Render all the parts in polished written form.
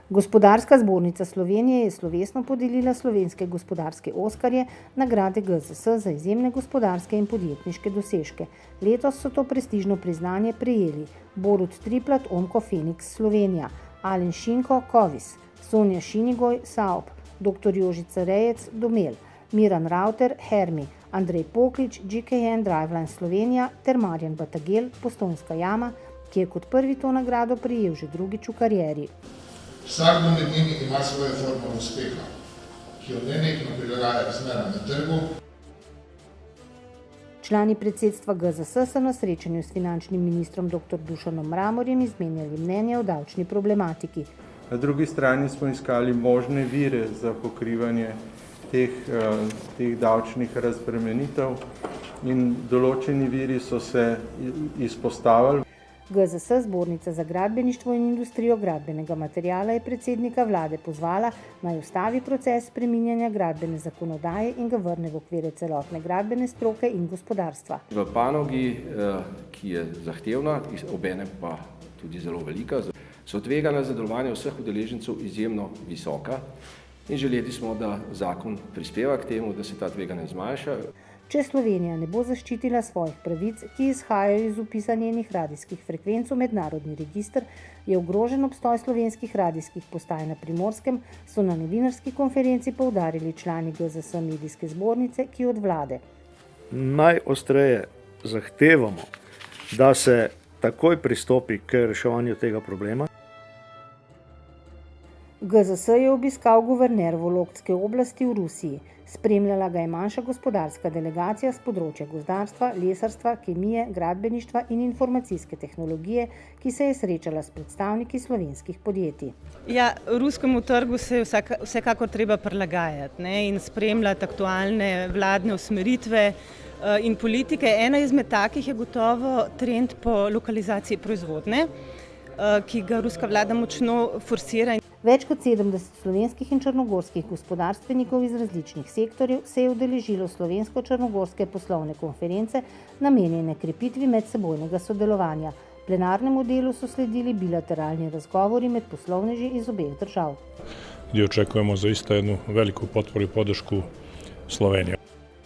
Gospodarska zbornica Slovenije je slovesno podelila slovenske gospodarske oskarje, nagrade GZS za izjemne gospodarske in podjetniške dosežke. Letos so to prestižno priznanje prejeli Borut Triplat, Omko Feniks Slovenija, Alen Šinko Kovis, Sonja Šinigoj Saop, dr. Jožica Rejec Domel, Miran Rauter Hermi, Andrej Poklič GKN Driveline Slovenija ter Marjan Batagel Postojnska jama, ki je kot prvi to nagrado prejel že drugič v karieri. Vsakdo med njimi ima svoje formule uspeha, ki jo nenehno prilagaja razmeram na trgu. Člani predsedstva GZS so na srečanju s finančnim ministrom dr. Dušanom Mramorjem izmenjali mnenje o davčni problematiki. Na drugi strani smo iskali možne vire za pokrivanje teh davčnih razbremenitev in določeni viri so se izpostavili. GZS, Zbornica za gradbeništvo in industrijo gradbenega materiala, je predsednika vlade pozvala, naj ustavi proces spreminjanja gradbene zakonodaje in ga vrne v okvire celotne gradbene stroke in gospodarstva. V panogi, ki je zahtevna, obenem pa tudi zelo velika, so tveganja za delovanje vseh udeležencev izjemno visoka in želeli smo, da zakon prispeva k temu, da se ta tveganja zmanjša. Če Slovenija ne bo zaščitila svojih pravic, ki izhajajo iz vpisa njenih radijskih frekvenc v mednarodni register, je ogrožen obstoj slovenskih radijskih postaj na Primorskem, so na novinarski konferenci poudarili člani GZS medijske zbornice, ki od vlade. Najostreje zahtevamo, da se takoj pristopi k reševanju tega problema. GZS je obiskal guverner Vologdske oblasti v Rusiji. Spremljala ga je manjša gospodarska delegacija z področja gozdarstva, lesarstva, kemije, gradbeništva in informacijske tehnologije, ki se je srečala s predstavniki slovenskih podjetij. Ja, ruskemu trgu se je vsekakor treba prilagajati in spremljati aktualne vladne usmeritve in politike. Ena izmed takih je gotovo trend po lokalizaciji proizvodnje, ki ga ruska vlada močno forsira. Več kot 70 slovenskih in črnogorskih gospodarstvenikov iz različnih sektorjev se je udeležilo slovensko-črnogorske poslovne konference, namenjene krepitvi medsebojnega sodelovanja. Plenarnemu delu so sledili bilateralni razgovori med poslovneži iz obeh držav. Gdje očekujemo zaista jednu veliku potporu i podršku Slovenije.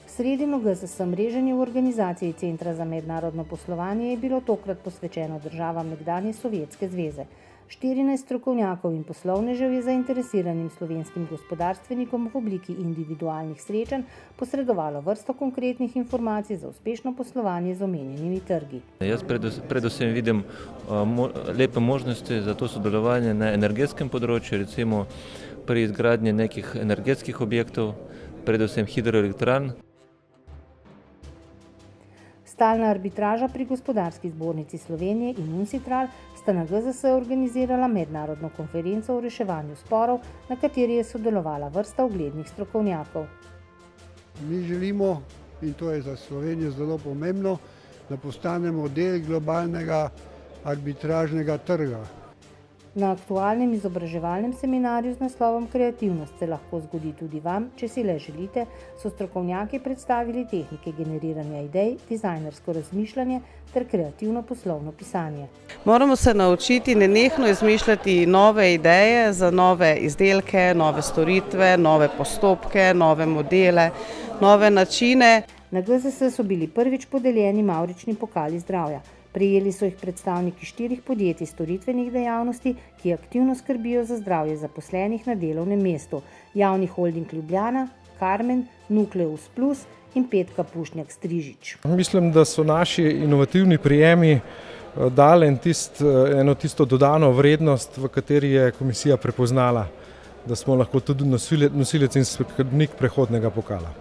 Sredino GZS mreženje v organizaciji Centra za mednarodno poslovanje je bilo tokrat posvečeno državam nekdanje Sovjetske zveze. 14 strokovnjakov in poslovnežev je zainteresiranim slovenskim gospodarstvenikom v obliki individualnih srečanj posredovalo vrsto konkretnih informacij za uspešno poslovanje z omenjenimi trgi. Jaz predvsem vidim lepe možnosti za to sodelovanje na energetskem področju, recimo pri izgradnji nekih energetskih objektov, predvsem hidroelektran. Stalna arbitraža pri Gospodarski zbornici Slovenije in Uncitral sta na GZS organizirala mednarodno konferenco o reševanju sporov, na kateri je sodelovala vrsta uglednih strokovnjakov. Mi želimo, in to je za Slovenijo zelo pomembno, da postanemo del globalnega arbitražnega trga. Na aktualnem izobraževalnem seminarju z naslovom Kreativnost se lahko zgodi tudi vam, če si le želite, so strokovnjaki predstavili tehnike generiranja idej, dizajnersko razmišljanje ter kreativno poslovno pisanje. Moramo se naučiti nenehno izmišljati nove ideje za nove izdelke, nove storitve, nove postopke, nove modele, nove načine. Na GZS so bili prvič podeljeni mavrični pokali zdravja. Prejeli so jih predstavniki 4 podjetij storitvenih dejavnosti, ki aktivno skrbijo za zdravje zaposlenih na delovnem mestu. Javni holding Ljubljana, Karmen, Nukleus Plus in Petka Pušnjak Strižič. Mislim, da so naši inovativni prijemi dali eno tisto dodano vrednost, v kateri je komisija prepoznala, da smo lahko tudi nosilec in skrbnik prehodnega pokala.